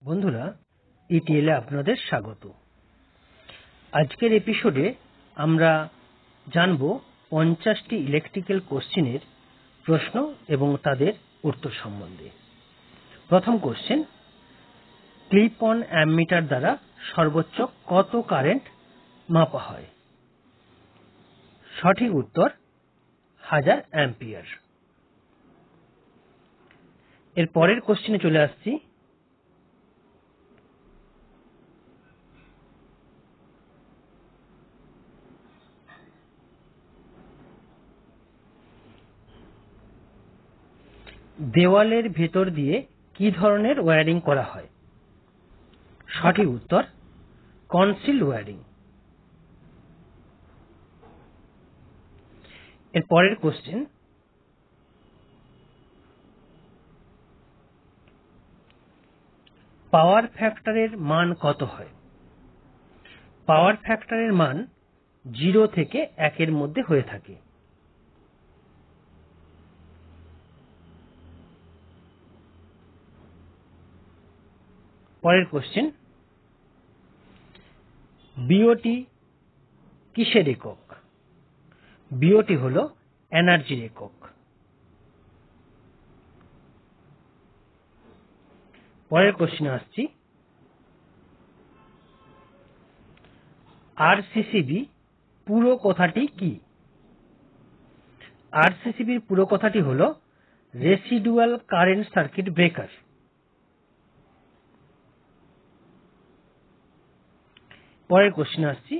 বন্ধুরা, ইটিএল এ আপনাদের স্বাগত। আজকের এপিসোডে আমরা জানব 50টি ইলেকট্রিক্যাল কোশ্চেনের প্রশ্ন এবং তাদের উত্তর সম্বন্ধে। প্রথম কোশ্চেন, ক্লিপ অন অ্যামমিটার দ্বারা সর্বোচ্চ কত কারেন্ট মাপা হয়? সঠিক উত্তর 1000 অ্যাম্পিয়ার। এর পরের কোশ্চেনে চলে আসছি। দেওয়ালের ভেতর দিয়ে কি ধরনের ওয়্যারিং করা হয়? সঠিক উত্তর কনসিল ওয়্যারিং। এর পরের কোশ্চেন, পাওয়ার ফ্যাক্টরের মান কত হয়? পাওয়ার ফ্যাক্টরের মান 0 থেকে 1 এর মধ্যে হয়ে থাকে। পরের কোশ্চেন, বিওটি কিসের একক? বিওটি হলো এনার্জির একক। পরের কোশ্চেনে আসছি। আরসিসিবি পুরো কথাটি কি? আরসিসিবির পুরো কথাটি হলো রেসিডুয়াল কারেন্ট সার্কিট ব্রেকার। পরের কোশ্চেনে আসছি।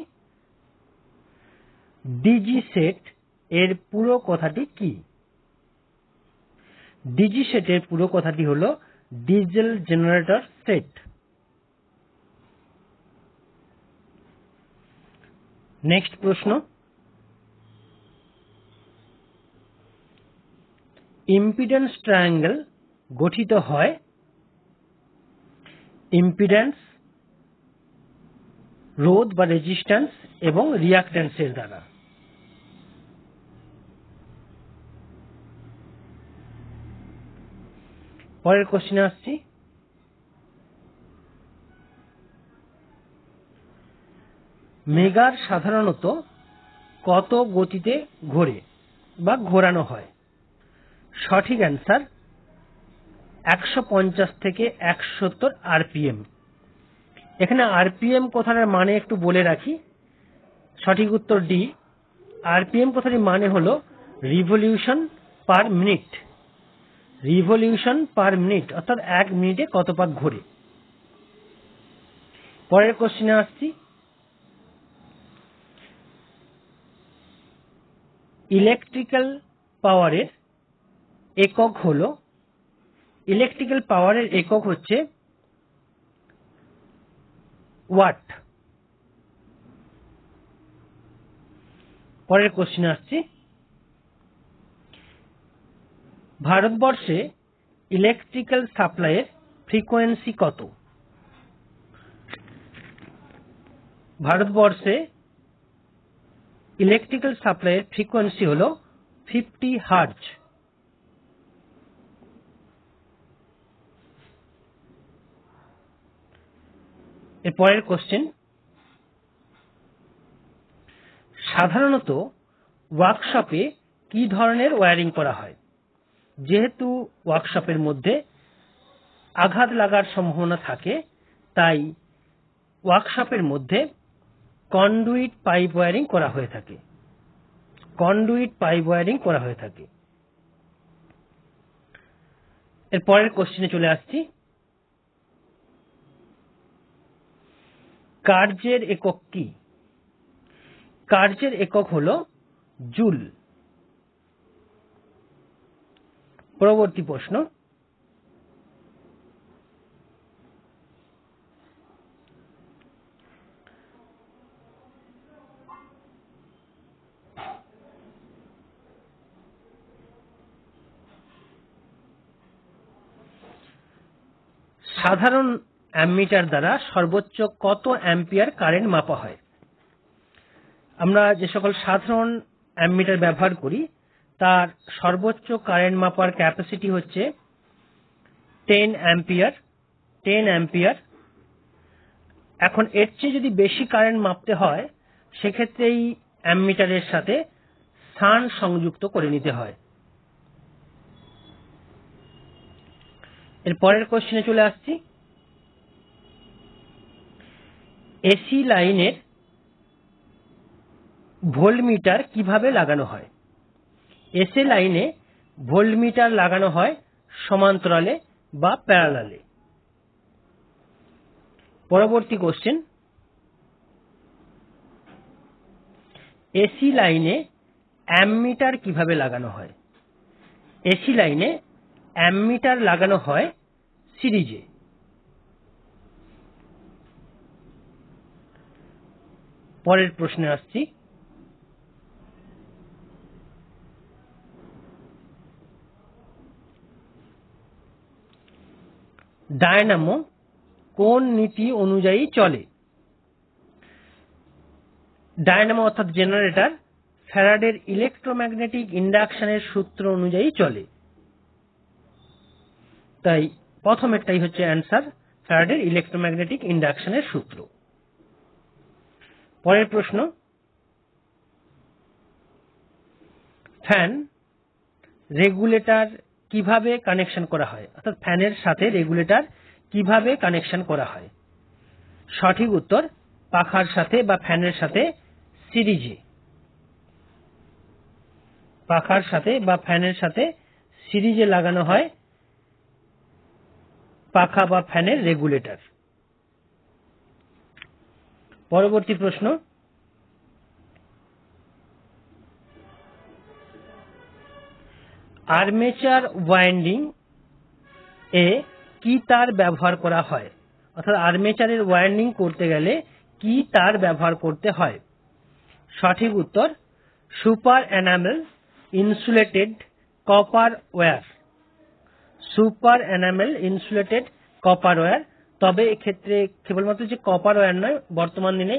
ডিজি সেট এর পুরো কথাটি কি? ডিজি সেটের পুরো কথাটি হলো ডিজেল জেনারেটর সেট। নেক্সট প্রশ্ন, ইম্পিডেন্স ট্রায়াঙ্গেল গঠিত হয় ইম্পিডেন্স, রোধ বা রেজিস্ট্যান্স এবং রিয়াক্ট্যান্সের দ্বারা। পরের কোশ্চেনে আসছি। মেগার সাধারণত কত গতিতে ঘোরে বা ঘোরানো হয়? সঠিক অ্যান্সার 150 থেকে 170 আরপিএম। এখানে আরপিএম কথাটার মানে একটু বলে রাখি। সঠিক উত্তর ডি। আরপিএম কথাটির মানে হলো revolution per minute. Revolution per minute অর্থাৎ 1 মিনিটে কত পাক ঘোরে। পরের কোশ্চেনে আসছি। ইলেকট্রিক্যাল পাওয়ারের একক হলো, ইলেকট্রিক্যাল পাওয়ারের একক হচ্ছে ওয়াট। পরের কোশ্চেনে আসছি। ভারতবর্ষে ইলেকট্রিক্যাল সাপ্লাইয়ের ফ্রিকোয়েন্সি কত? ভারতবর্ষে ইলেকট্রিক্যাল সাপ্লাইয়ের ফ্রিকোয়েন্সি হলো 50 হার্জ। এর পরের কোশ্চেন, সাধারণত ওয়ার্কশপে কি ধরনের ওয়্যারিং করা হয়? যেহেতু ওয়ার্কশপের মধ্যে আঘাত লাগার সম্ভাবনা থাকে, তাই ওয়ার্কশপের মধ্যে কন্ডুইট পাইপ ওয়্যারিং করা হয়ে থাকে। কন্ডুইট পাইপ ওয়্যারিং করা হয়ে থাকে। এর পরের কোশ্চেনে চলে আসছি। কার্যের একক কি? কার্যের একক হলো জুল। পরবর্তী প্রশ্ন, সাধারণ অ্যামমিটার দ্বারা সর্বোচ্চ কত অ্যাম্পিয়ার কারেন্ট মাপা হয়? আমরা যে সকল সাধারণ অ্যামমিটার ব্যবহার করি তার সর্বোচ্চ কারেন্ট মাপার ক্যাপাসিটি হচ্ছে 10 অ্যাম্পিয়ার, 10 অ্যাম্পিয়ার। এখন এর চেয়ে যদি বেশি কারেন্ট মাপতে হয় সেক্ষেত্রে এই অ্যামমিটারের সাথে শান্ট সংযুক্ত করে নিতে হয়। এর পরের কোশ্চেনে চলে আসছি। এসি লাইনের ভোল্টমিটার কিভাবে লাগানো হয়? এসি লাইনে ভোল্টমিটার লাগানো হয় সমান্তরালে বা প্যারালালে। পরবর্তী কোশ্চেন, এসি লাইনে অ্যামমিটার কিভাবে লাগানো হয়? এসি লাইনে অ্যামমিটার লাগানো হয় সিরিজে। পরের প্রশ্নে আসছি। ডায়নামো কোন নীতি অনুযায়ী চলে? ডায়নামো অর্থাৎ জেনারেটর ফ্যারাডের ইলেকট্রোম্যাগনেটিক ইন্ডাকশনের সূত্র অনুযায়ী চলে। তাই প্রথমেরটাই হচ্ছে অ্যান্সার, ফ্যারাডের ইলেকট্রোম্যাগনেটিক ইন্ডাকশনের সূত্র। পরের প্রশ্ন, ফ্যান রেগুলেটর কিভাবে কানেকশন করা হয়? অর্থাৎ ফ্যানের সাথে রেগুলেটর কিভাবে কানেকশন করা হয়? সঠিক উত্তর, পাখার সাথে বা ফ্যানের সাথে সিরিজে। পাখার সাথে বা ফ্যানের সাথে সিরিজে লাগানো হয় পাখা বা ফ্যানের রেগুলেটর। পরবর্তী প্রশ্ন, আর্মেচার ওয়াইন্ডিং এ কি তার ব্যবহার করা হয়? অর্থাৎ আর্মেচারের ওয়াইন্ডিং করতে গেলে কি তার ব্যবহার করতে হয়? সঠিক উত্তর, super enamel insulated copper wire. Super enamel insulated copper wire. তবে এক্ষেত্রে কেবলমাত্র যে কপার ওয়্যার নয়, বর্তমান দিনে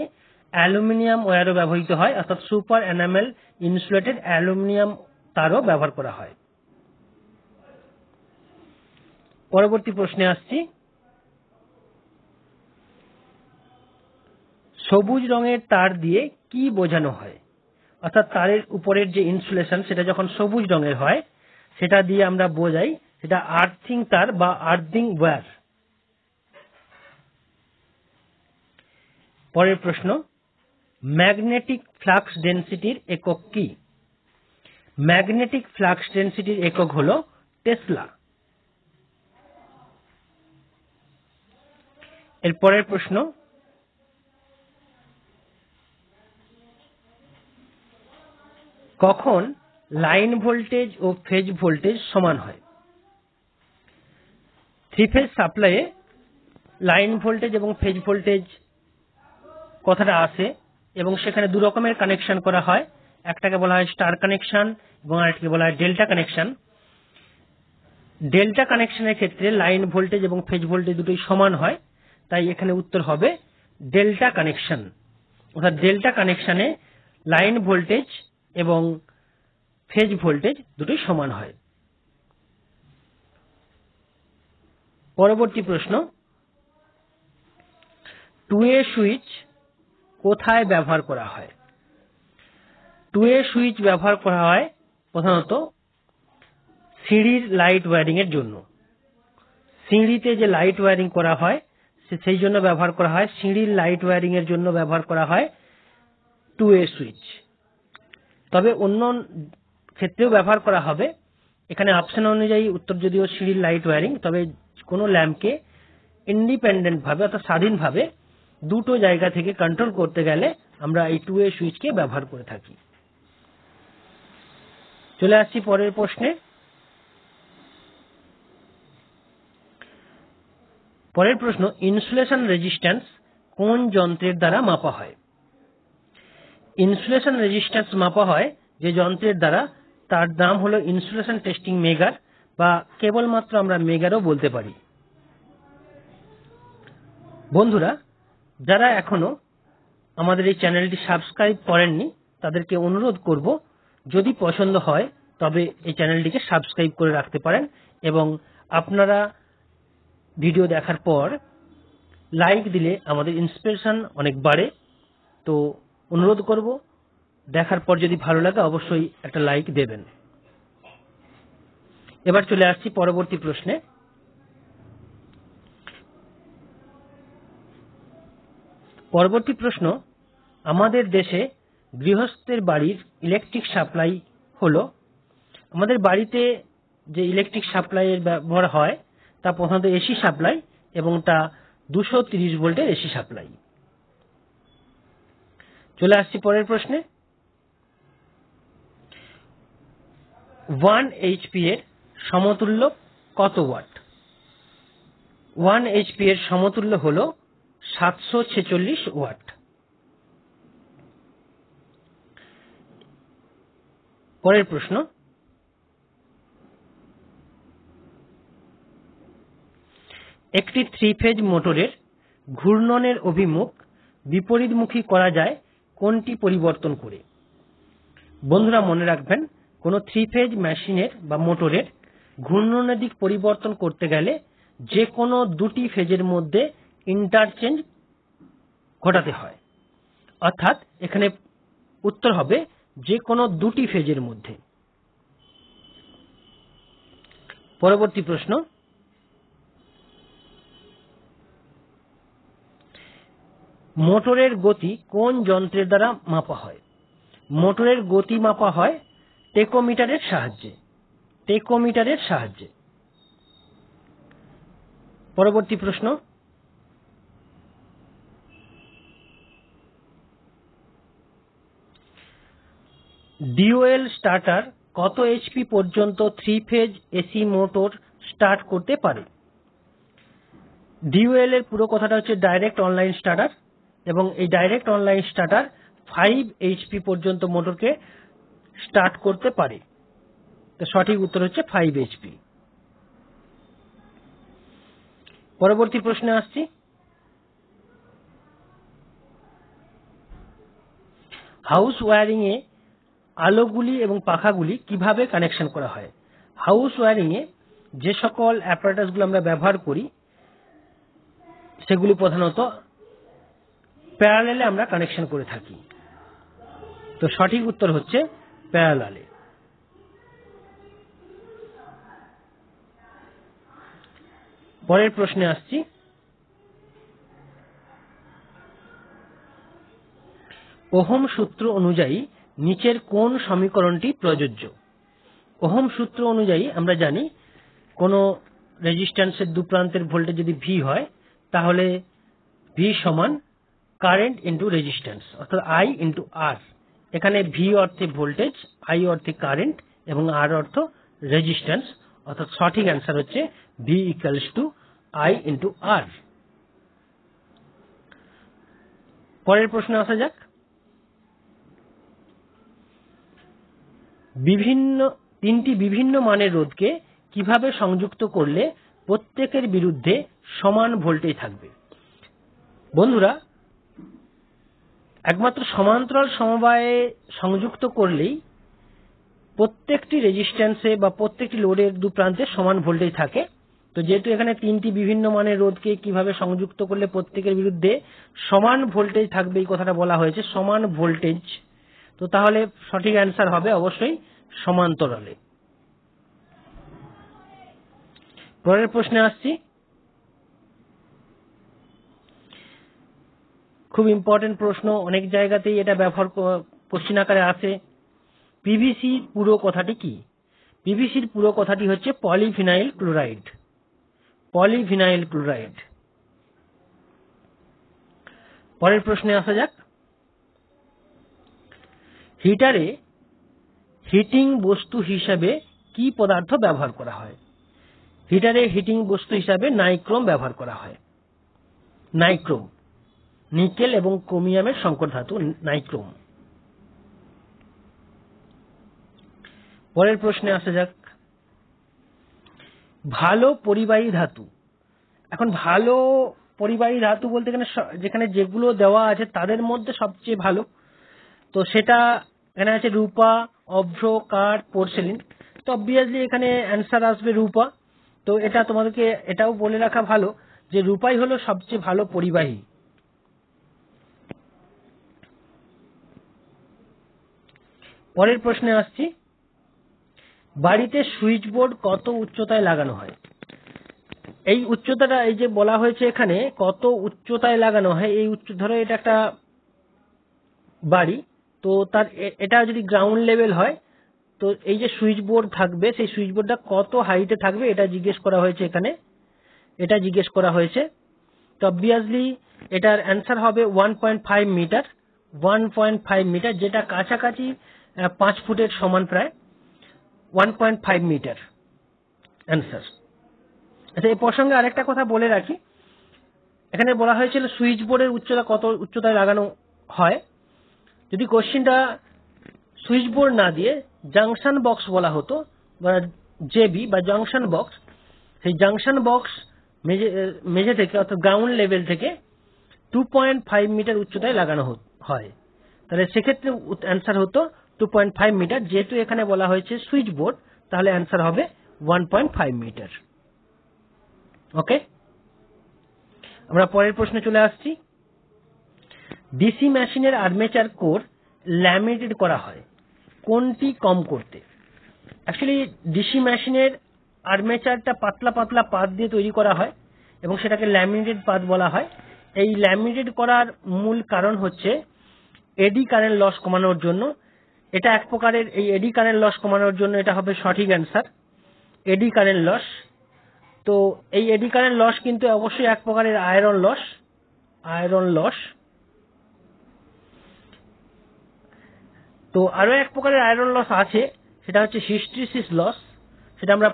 অ্যালুমিনিয়াম ওয়্যারও ব্যবহৃত হয়, অর্থাৎ সুপার এনামেল ইনসুলেটেড অ্যালুমিনিয়াম তারও ব্যবহার করা হয়। পরবর্তী প্রশ্নে আসছি। সবুজ রঙের তার দিয়ে কি বোঝানো হয়? অর্থাৎ তারের উপরের যে ইনসুলেশন সেটা যখন সবুজ রঙের হয় সেটা দিয়ে আমরা বোঝাই সেটা আর্থিং তার বা আর্থিং ওয়্যার। পরের প্রশ্ন, ম্যাগনেটিক ফ্লাক্স ডেনসিটির একক কি? ম্যাগনেটিক ফ্লাক্স ডেনসিটির একক হল টেসলা। এর পরের প্রশ্ন, কখন লাইন ভোল্টেজ ও ফেজ ভোল্টেজ সমান হয়? থ্রি ফেজ সাপ্লাইয়ে লাইন ভোল্টেজ এবং ফেজ ভোল্টেজ কথাটা আসে এবং সেখানে দু রকমের কানেকশন করা হয়। একটাকে বলা হয় স্টার কানেকশন এবং আরেকটাকে বলা হয় ডেল্টা কানেকশন। ডেল্টা কানেকশনের ক্ষেত্রে লাইন ভোল্টেজ এবং ফেজ ভোল্টেজ দুটোই সমান হয়, তাই এখানে উত্তর হবে ডেল্টা কানেকশন। অর্থাৎ ডেল্টা কানেকশনে লাইন ভোল্টেজ এবং ফেজ ভোল্টেজ দুটোই সমান হয়। পরবর্তী প্রশ্ন, টু ওয়ে সুইচ কোথায় ব্যবহার করা হয়? টু ওয়ে সুইচ ব্যবহার করা হয় প্রধানত সিঁড়ির লাইট ওয়্যারিং এর জন্য। সিঁড়িতে যে লাইট ওয়্যারিং করা হয় সেই জন্য ব্যবহার করা হয়। সিঁড়ির লাইট ওয়্যারিং এর জন্য ব্যবহার করা হয় টু ওয়ে সুইচ। তবে অন্য ক্ষেত্রেও ব্যবহার করা হবে। এখানে অপশন অনুযায়ী উত্তর যদিও সিঁড়ির লাইট ওয়্যারিং, তবে কোনো ল্যাম্পকে ইন্ডিপেন্ডেন্ট ভাবে অর্থাৎ স্বাধীনভাবে দুটো জায়গা থেকে কন্ট্রোল করতে গেলে আমরা এই টু ওয়ে সুইচকে ব্যবহার করে থাকি। চলে আসছি পরের প্রশ্নে। পরের প্রশ্ন, ইনসুলেশন রেজিস্ট্যান্স কোন যন্ত্রের দ্বারা মাপা হয়? ইনসুলেশন রেজিস্ট্যান্স মাপা হয় যে যন্ত্রের দ্বারা, তার নাম হলো ইনসুলেশন টেস্টিং মেগার বা কেবলমাত্র আমরা মেগারও বলতে পারি। বন্ধুরা, যারা এখনো আমাদের এই চ্যানেলটি সাবস্ক্রাইব করেননি তাদেরকে অনুরোধ করব, যদি পছন্দ হয় তবে এই চ্যানেলটিকে সাবস্ক্রাইব করে রাখতে পারেন এবং আপনারা ভিডিও দেখার পর লাইক দিলে আমাদের ইন্সপিরেশন অনেক বাড়ে। তো অনুরোধ করব, দেখার পর যদি ভালো লাগে অবশ্যই একটা লাইক দেবেন। এবার চলে আসছি পরবর্তী প্রশ্নে। পরবর্তী প্রশ্ন, আমাদের দেশে গৃহস্থের বাড়ির ইলেকট্রিক সাপ্লাই হলো, আমাদের বাড়িতে যে ইলেকট্রিক সাপ্লাইয়ের ব্যবহার হয় তা প্রধানত এসি সাপ্লাই এবং তা 230 ভোল্টের এসি সাপ্লাই। চলে আসছি পরের প্রশ্নে। 1 এইচপি এর সমতুল্য কত ওয়াট? 1 এইচপি এর সমতুল্য হলো 746 ওয়াট। পরের প্রশ্ন, একটি 3 ফেজ মোটরের ঘূর্ণনের অভিমুখ বিপরীতমুখী করা যায় কোনটি পরিবর্তন করে? বন্ধুরা মনে রাখবেন, কোন 3 ফেজ মেশিনের বা মোটরের ঘূর্ণনের দিক পরিবর্তন করতে গেলে যে কোনো দুটি ফেজের মধ্যে ইন্টারচেঞ্জ ঘটাতে হয়, অর্থাৎ এখানে উত্তর হবে যে কোনো দুটি ফেজের মধ্যে। পরবর্তী প্রশ্ন, মোটরের গতি কোন যন্ত্রের দ্বারা মাপা হয়? মোটরের গতি মাপা হয় টেকোমিটারের সাহায্যে। টেকোমিটারের সাহায্যে। পরবর্তী প্রশ্ন, ডিওএল স্টার্টার কত এইচপি পর্যন্ত 3 ফেজ এসি মোটর স্টার্ট করতে পারে? ডিওএল এর পুরো কথাটা হচ্ছে ডাইরেক্ট অনলাইন স্টার্টার, এবং এই ডাইরেক্ট অনলাইন স্টার্টার 5 এইচপি পর্যন্ত মোটরকে স্টার্ট করতে পারে। তো সঠিক উত্তর হচ্ছে 5 এইচপি। পরবর্তী প্রশ্নে আসছি। হাউস ওয়্যারিং এ আলোগুলি এবং পাখাগুলি কিভাবে কানেকশন করা হয়? হাউস ওয়্যারিং এ যে সকল অ্যাপারেটাসগুলো আমরা ব্যবহার করি সেগুলি প্রধানত প্যারালালে আমরা কানেকশন করে থাকি। তো সঠিক উত্তর হচ্ছে প্যারালালে। পরের প্রশ্নে আসছি। ওহম সূত্র অনুযায়ী নিচের কোন সমীকরণটি প্রযোজ্য? ওহম সূত্র অনুযায়ী আমরা জানি কোন রেজিস্ট্যান্সের দু প্রান্তের ভোল্টেজ যদি ভি হয় তাহলে ভি সমান কারেন্ট ইন্টু রেজিস্ট্যান্স, অর্থাৎ আই ইন্টু আর। এখানে ভি অর্থে ভোল্টেজ, আই অর্থে কারেন্ট এবং আর অর্থ রেজিস্ট্যান্স, অর্থাৎ সঠিক অ্যান্সার হচ্ছে V equals to I into R. পরের প্রশ্নে আসা যাক। তিনটি বিভিন্ন মানের রোধকে কিভাবে সংযুক্ত করলে প্রত্যেকের বিরুদ্ধে সমান ভোল্টেজ থাকবে? বন্ধুরা, একমাত্র সমান্তরাল সমবায়ে সংযুক্ত করলেই প্রত্যেকটি রেজিস্ট্যান্সে বা প্রত্যেকটি লোডের দু প্রান্তে সমান ভোল্টেজ থাকে। তো যেহেতু এখানে তিনটি বিভিন্ন মানের রোধকে কিভাবে সংযুক্ত করলে প্রত্যেকের বিরুদ্ধে সমান ভোল্টেজ থাকবে এই কথাটা বলা হয়েছে, সমান ভোল্টেজ, তো তাহলে সঠিক অ্যান্সার হবে অবশ্যই সমান্তরালে। পরের প্রশ্নে আসছি। খুব ইম্পর্টেন্ট প্রশ্ন, অনেক জায়গাতেই এটা ব্যবহার কোশ্চেন আকারে আসে। পিভিসি পুরো কথাটি কি? পিভিসির পুরো কথাটি হচ্ছে পলিভিনাইল ক্লোরাইড। Polyvinyl chloride. পরের প্রশ্নে আসা যাক। হিটারে হিটিং বস্তু হিসাবে কি পদার্থ ব্যবহার করা হয়? হিটারে হিটিং বস্তু হিসাবে নাইক্রোম ব্যবহার করা হয়। নাইক্রোম, নিকেল এবং ক্রোমিয়ামের সংকর ধাতু নাইক্রোম। পরের প্রশ্নে আসা যাক। ভালো পরিবাহী ধাতু। এখন ভালো পরিবাহী ধাতু বলতে যেখানে যেগুলো দেওয়া আছে তাদের মধ্যে সবচেয়ে ভালো, তো সেটা এখানে আছে রূপা, অভ্র, কাঠ, পোর্সেলিন। তো অবভিয়াসলি এখানে অ্যান্সার আসবে রূপা। তো এটা তোমাদেরকে এটাও বলে রাখা ভালো যে রূপাই হলো সবচেয়ে ভালো পরিবাহী। পরের প্রশ্নে আসছি, বাড়িতে সুইচ বোর্ড কত উচ্চতায় লাগানো হয়? এই উচ্চতাটা, এই যে বলা হয়েছে এখানে কত উচ্চতায় লাগানো হয়, এই ধরো এটা একটা বাড়ি, তো তার এটা যদি গ্রাউন্ড লেভেল হয়, তো এই যে সুইচ বোর্ড থাকবে সেই সুইচ বোর্ডটা কত হাইটে থাকবে এটা জিজ্ঞেস করা হয়েছে এখানে, এটা জিজ্ঞেস করা হয়েছে। তো অবভিয়াসলি এটার অ্যান্সার হবে 1.5 মিটার, 1.5 মিটার, যেটা কাছাকাছি 5 ফুটের সমান, প্রায় 1.5 মিটার অ্যান্সার। আচ্ছা, এই প্রসঙ্গে আরেকটা কথা বলে রাখি, এখানে বলা হয়েছিল সুইচ বোর্ডের উচ্চতা কত উচ্চতায় লাগানো হয়। যদি কোশ্চেনটা সুইচ বোর্ড না দিয়ে জাংশন বক্স বলা হতো, বা জেবি বা জাংশন বক্স, সেই জাংশন বক্স মেঝে থেকে অর্থাৎ গ্রাউন্ড লেভেল থেকে 2.5 মিটার উচ্চতায় লাগানো হয়, তাহলে সেক্ষেত্রে অ্যান্সার হতো 2.5 মিটার। যেহেতু এখানে বলা হয়েছে সুইচ বোর্ড, তাহলে অ্যান্সার হবে 1.5 মিটার। ওকে, আমরা পরের প্রশ্নে চলে আসছি। ডিসি মেশিনের আর্মেচার কোর ল্যামিনেটেড করা হয় কোনটি কম করতে? অ্যাকচুয়ালি ডিসি মেশিনের আর্মেচারটা পাতলা পাতলা পাত দিয়ে তৈরি করা হয় এবং সেটাকে ল্যামিনেটেড পাত বলা হয়। এই ল্যামিনেটেড করার মূল কারণ হচ্ছে এডি কারেন্ট লস কমানোর জন্য। এটা এক প্রকারের, এই এডি কারেন্ট লস কমানোর জন্য এটা হবে সঠিক অ্যান্সার, এডি কারেন্ট লস। তো এই এডি কারেন্ট লস কিন্তু অবশ্যই এক প্রকারের আয়রন লস, আয়রন লস। তো আরো এক প্রকারের আয়রন লস আছে, সেটা হচ্ছে হিস্টেরিসিস লস, সেটা আমরা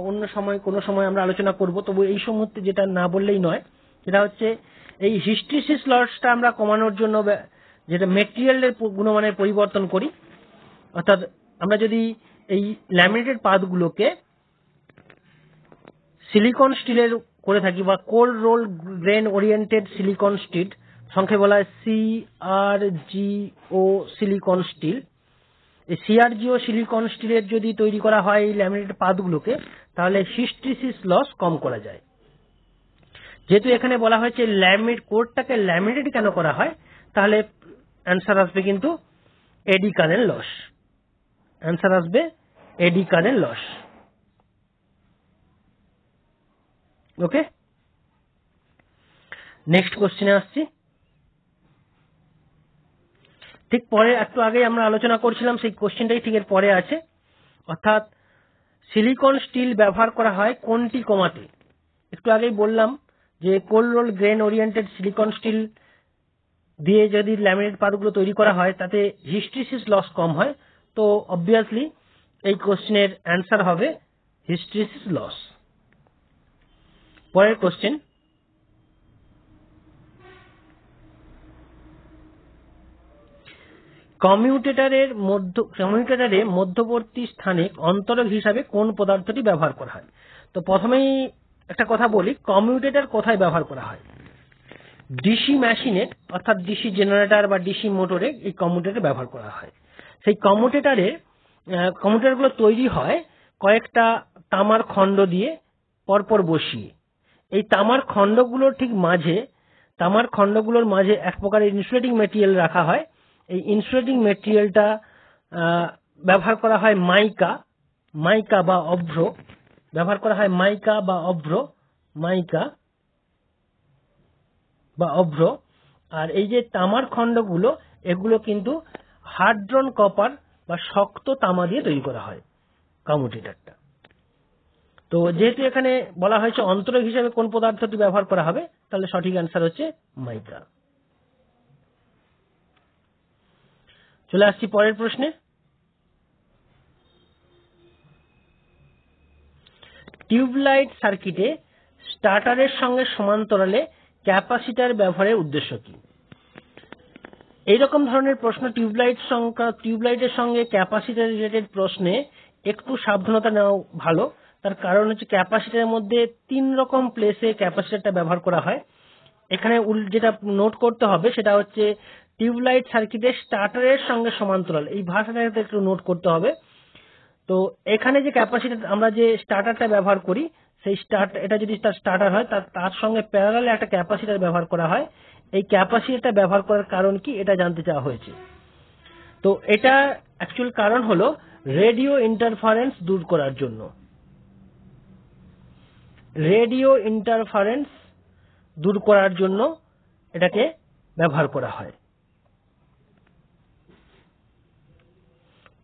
অন্য সময় কোনো সময় আমরা আলোচনা করব, তবু এই মুহূর্তে যেটা না বললেই নয়, সেটা হচ্ছে এই হিস্টেরিসিস লসটা আমরা কমানোর জন্য যেটা মেটেরিয়ালের গুণমানের পরিবর্তন করি, অর্থাৎ আমরা যদি এই ল্যামিনেটেড পাতগুলোকে সিলিকন স্টিলের করে থাকি বা cold roll grain oriented silicon steel, সংক্ষেপে বলা হয় CRGO সিলিকন স্টিল, এই CRGO সিলিকন স্টিলের যদি তৈরি করা হয় এই ল্যামিনেটেড পাতগুলোকে, তাহলে হিস্টেরিসিস লস কম করা যায়। যেহেতু এখানে বলা হয়েছে কোরটাকে ল্যামিনেটেড কেন করা হয়, তাহলে অ্যান্সার আসবে কিন্তু এডি কারেন্ট লস, অ্যান্সার আসবে এডি কারেন্ট লস। ওকে, নেক্সট কোশ্চেনে আসছি। ঠিক পরে, একটু আগে আমরা আলোচনা করছিলাম সেই কোশ্চেনটাই ঠিক এর পরে আছে, অর্থাৎ সিলিকন স্টিল ব্যবহার করা হয় কোনটি কমাতে? একটু আগেই বললাম যে cold roll grain oriented silicon steel দিয়ে যদি ল্যামিনেট পাতগুলো তৈরি করা হয় তাতে হিস্টেরিসিস লস কম হয়। তো অবভিয়াসলি এই কোশ্চেনের অ্যান্সার হবে হিস্টেরিসিস লস। পরের কোশ্চেন, কমিউটেটরে মধ্যবর্তী স্থানে অন্তরক হিসাবে কোন পদার্থটি ব্যবহার করা হয়? তো প্রথমেই একটা কথা বলি, কমিউটেটর কোথায় ব্যবহার করা হয়? ডিসি মেশিনে, অর্থাৎ ডিসি জেনারেটর বা ডিসি মোটরে এই কমিউটেটর ব্যবহার করা হয়। সেই কমিউটেটরগুলো তৈরি হয় কয়েকটা তামার খণ্ড দিয়ে পরপর বসিয়ে। এই তামার খণ্ডগুলোর মাঝে এক প্রকারের ইনসুলেটিং মেটেরিয়াল রাখা হয়। এই ইনসুলেটিং মেটেরিয়ালটা ব্যবহার করা হয় মাইকা বা অভ্র, ব্যবহার করা হয় মাইকা বা অভ্র। আর এই যে তামার খণ্ডগুলো, এগুলো কিন্তু হার্ড-ড্রন কপার বা শক্ত তামা দিয়ে তৈরি করা হয় কমিউটেটরটা। তো যেহেতু এখানে বলা হয়েছে অন্তরক হিসেবে কোন পদার্থটি ব্যবহার করা হবে, তাহলে সঠিক অ্যান্সার হচ্ছে মাইকা। চলে আসছি পরের প্রশ্নে। টিউবলাইট সার্কিটে স্টার্টারের সঙ্গে সমান্তরালে ক্যাপাসিটর ব্যবহারের উদ্দেশ্য কি? এইরকম ধরনের প্রশ্ন টিউবলাইটের সঙ্গে ক্যাপাসিটর রিলেটেড প্রশ্নে একটু সাবধানতা নেওয়া ভালো। তার কারণ হচ্ছে ক্যাপাসিটরের মধ্যে 3 রকম প্লেসে ক্যাপাসিটরটা ব্যবহার করা হয়। এখানে যেটা নোট করতে হবে সেটা হচ্ছে টিউবলাইট সার্কিটের স্টার্টারের সঙ্গে সমান্তরাল, এই ভাষাটা একটু নোট করতে হবে। তো এখানে যে ক্যাপাসিটর আমরা যে স্টার্টারটা ব্যবহার করি সেই এটা যদি তার স্টার্টার হয় তার সঙ্গে প্যারালালে একটা ক্যাপাসিটর ব্যবহার করা হয়। এই ক্যাপাসিটরটা ব্যবহার করার কারণ কি এটা জানতে চাওয়া হয়েছে। তো এটা অ্যাকচুয়াল কারণ হলো রেডিও ইন্টারফারেন্স দূর করার জন্য। রেডিও ইন্টারফারেন্স দূর করার জন্য এটাকে ব্যবহার করা হয়।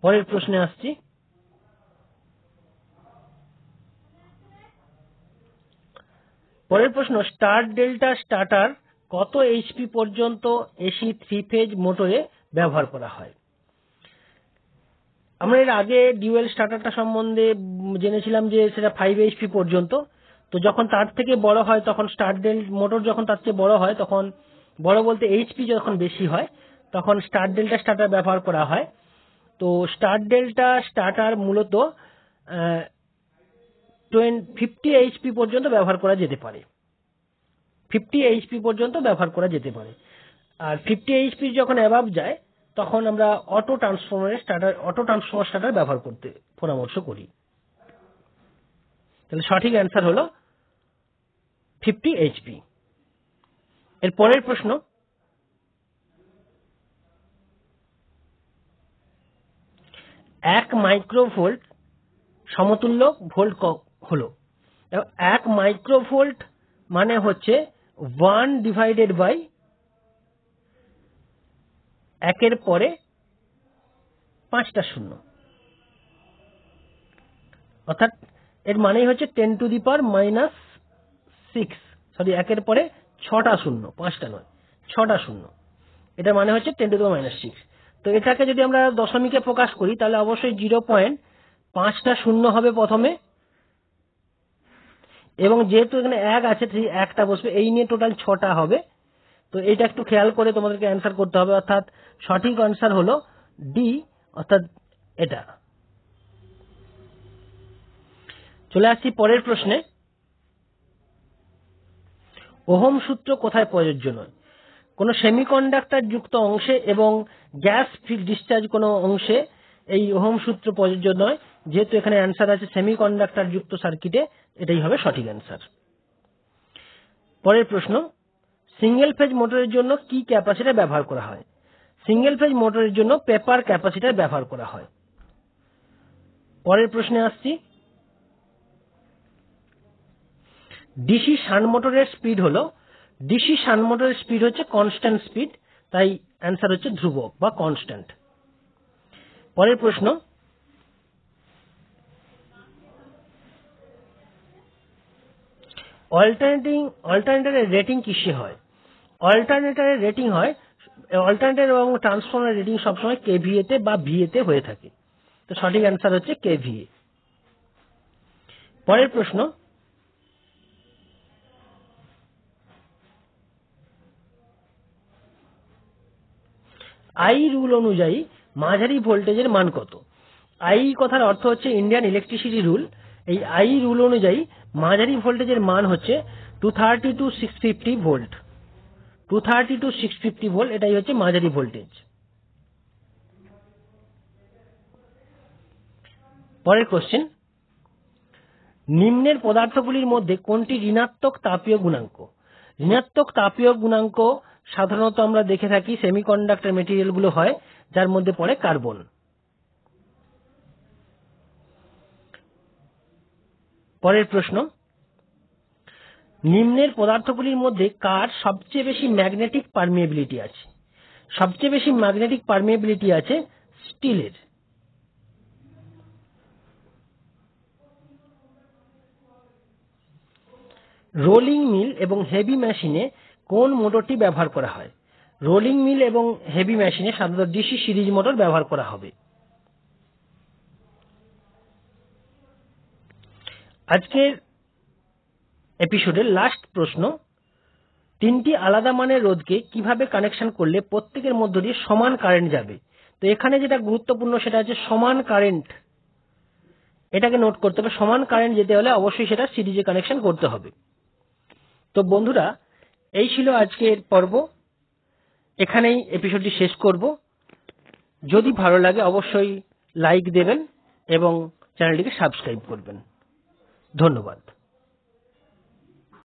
পরের প্রশ্নে আসছি। পরের প্রশ্ন, স্টার ডেল্টা স্টার্টার কত এইচপি পর্যন্ত এসি 3 ফেজ মোটরে ব্যবহার করা হয়? আমরা এর আগে ডিউয়েল স্টার্টারটা সম্বন্ধে জেনেছিলাম যে সেটা 5 এইচপি পর্যন্ত। তো যখন তার থেকে বড় হয় তখন মোটর যখন তার চেয়ে বড় হয় তখন বড় বলতে এইচপি যখন বেশি হয় তখন স্টার ডেল্টা স্টার্টার ব্যবহার করা হয়। তো স্টার ডেল্টা স্টার্টার মূলত 50 এইচপি পর্যন্ত ব্যবহার করা যেতে পারে। 50 এইচপি পর্যন্ত ব্যবহার করা যেতে পারে। আর 50 এইচপি যখন অ্যাবাভ যায় তখন আমরা অটো ট্রান্সফরমার স্টার্টার ব্যবহার করতে পরামর্শ করি। তাহলে সঠিক অ্যান্সার হলো 50 এইচপি। এর পরের প্রশ্ন, 1 মাইক্রোভোল্ট সমতুল্য ভোল্ট হলো। 1 মাইক্রোভোল্ট মানে হচ্ছে 1 ডিভাইডেড বাই 1 পরে 5টা শূন্য, অর্থাৎ এর মানেই হচ্ছে 10 টু দি পাওয়ার -6, সরি 1 পরে 6টা শূন্য, 5টা নয় 6টা শূন্য, এটা মানে হচ্ছে 10 টু দি পাওয়ার -6। তো এটাকে যদি আমরা দশমিকে প্রকাশ করি তাহলে অবশ্যই 0.5টা শূন্য হবে প্রথমে, এবং যেহেতু এখানে 1 আছে 1টা বসবে, এই নিয়ে টোটাল 6টা হবে। তো এটা একটু খেয়াল করে তোমাদেরকে অ্যান্সার করতে হবে, অর্থাৎ সঠিক অ্যান্সার হলো ডি, অর্থাৎ এটা। চলে আসছি পরের প্রশ্নে। ওহম সূত্র কোথায় প্রযোজ্য নয়? কোন সেমিকন্ডাক্টর যুক্ত অংশে এবং গ্যাস ফিল্ড ডিসচার্জ কোন অংশে এই ওহম সূত্র প্রযোজ্য নয়। যেহেতু এখানে অ্যান্সার আছে সেমিকন্ডাক্টর যুক্ত সার্কিটে, এটাই হবে সঠিক অ্যান্সার। পরের প্রশ্ন, সিঙ্গেল ফেজ মোটরের জন্য কি ক্যাপাসিটর ব্যবহার করা হয়? সিঙ্গেল ফেজ মোটরের জন্য পেপার ক্যাপাসিটর ব্যবহার করা হয়। পরের প্রশ্নে আসছি। ডিসি শান্ট মোটরের স্পিড হচ্ছে কনস্ট্যান্ট স্পিড, তাই অ্যান্সার হচ্ছে ধ্রুবক বা কনস্ট্যান্ট। পরের প্রশ্ন, অল্টারনেটরের রেটিং কিসে হয়? অল্টারনেটরের রেটিং হয়, অল্টারনেটর এবং ট্রান্সফরমারের রেটিং সবসময় কেভিএ তে বা ভিএ তে হয়ে থাকে। তো সঠিক অ্যান্সার হচ্ছে কেভিএ। পরের প্রশ্ন, আই রুল অনুযায়ী মাঝারি ভোল্টেজের মান কত? আই কথার অর্থ হচ্ছে ইন্ডিয়ান ইলেকট্রিসিটি রুল। এই আই রুল অনুযায়ী মাঝারি ভোল্টেজের মান হচ্ছে 230 to 650 ভোল্ট। 230 to 650 ভোল্ট, এটাই হচ্ছে মাঝারি ভোল্টেজ। পরের কোশ্চেন, নিম্নের পদার্থগুলির মধ্যে কোনটি ঋণাত্মক তাপীয় গুণাঙ্ক? ঋণাত্মক তাপীয় গুণাঙ্ক সাধারণত আমরা দেখে থাকি সেমিকন্ডাক্টর মেটেরিয়াল গুলো হয়, যার মধ্যে পড়ে কার্বন। পরের প্রশ্ন, নিম্নের পদার্থগুলির মধ্যে কার সবচেয়ে বেশি ম্যাগনেটিক পারমিয়েবিলিটি আছে? সবচেয়ে বেশি ম্যাগনেটিক পারমিয়েবিলিটি আছে স্টিলের। রোলিং মিল এবং হেভি মেশিনে কোন মোটরটি ব্যবহার করা হয়? রোলিং মিল এবং হেভি মেশিনে সাধারণত ডিসি সিরিজ মোটর ব্যবহার করা হবে। আজকের এপিসোডের লাস্ট প্রশ্ন, 3টি আলাদা মানের রোধকে কিভাবে কানেকশন করলে প্রত্যেকের মধ্য দিয়ে সমান কারেন্ট যাবে? তো এখানে যেটা গুরুত্বপূর্ণ সেটা হচ্ছে সমান কারেন্ট, এটাকে নোট করতে হবে। সমান কারেন্ট যেতে হলে অবশ্যই সেটা সিরিজে কানেকশন করতে হবে। তো বন্ধুরা, এই ছিল আজকের পর্ব, এখানেই এপিসোডটি শেষ করব। যদি ভালো লাগে অবশ্যই লাইক দেবেন এবং চ্যানেলটিকে সাবস্ক্রাইব করবেন। ধন্যবাদ।